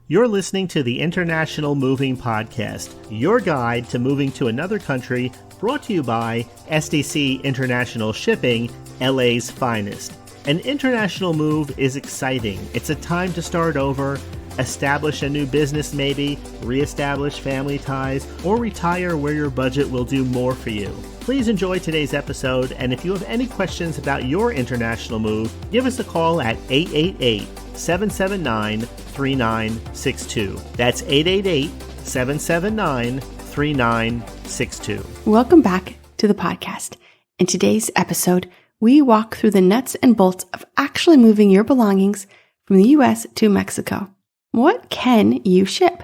You're listening to the International Moving Podcast, your guide to moving to another country, brought to you by SDC International Shipping, LA's finest. An international move is exciting. It's a time to start over, establish a new business maybe, reestablish family ties, or retire where your budget will do more for you. Please enjoy today's episode, and if you have any questions about your international move, give us a call at 888-779-3962. That's 888-779-3962. Welcome back to the podcast. In today's episode, we walk through the nuts and bolts of actually moving your belongings from the US to Mexico. What can you ship?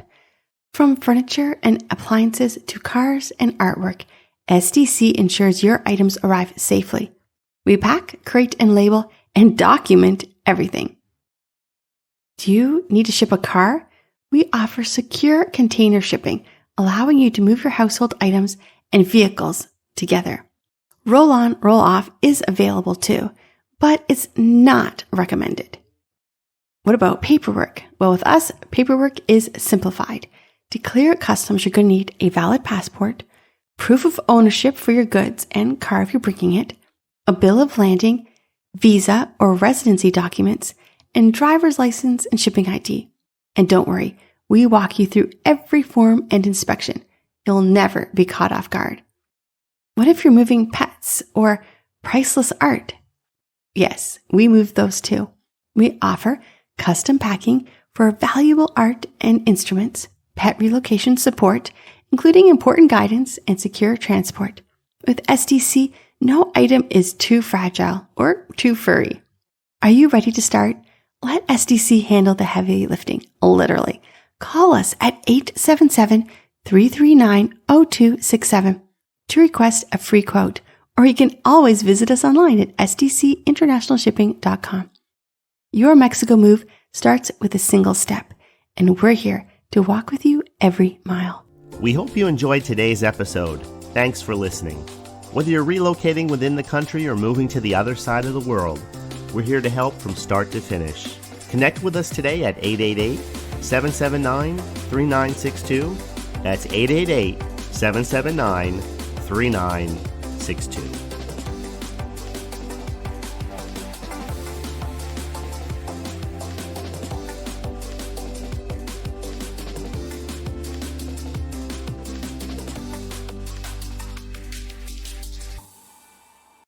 From furniture and appliances to cars and artwork, SDC ensures your items arrive safely. We pack, crate, and label and document everything. Do you need to ship a car? We offer secure container shipping, allowing you to move your household items and vehicles together. Roll on, roll off is available too, but it's not recommended. What about paperwork? Well, with us, paperwork is simplified. To clear customs, you're going to need a valid passport, proof of ownership for your goods and car if you're bringing it, a bill of landing, visa or residency documents, and driver's license and shipping ID. And don't worry, we walk you through every form and inspection. You'll never be caught off guard. What if you're moving pets or priceless art? Yes, we move those too. We offer custom packing for valuable art and instruments, pet relocation support, including important guidance and secure transport. With SDC, no item is too fragile or too furry. Are you ready to start? Let SDC handle the heavy lifting, literally. Call us at 877-339-0267 to request a free quote, or you can always visit us online at sdcinternationalshipping.com. Your Mexico move starts with a single step, and we're here to walk with you every mile. We hope you enjoyed today's episode. Thanks for listening. Whether you're relocating within the country or moving to the other side of the world, we're here to help from start to finish. Connect with us today at 888-779-3962. That's 888-779-3962.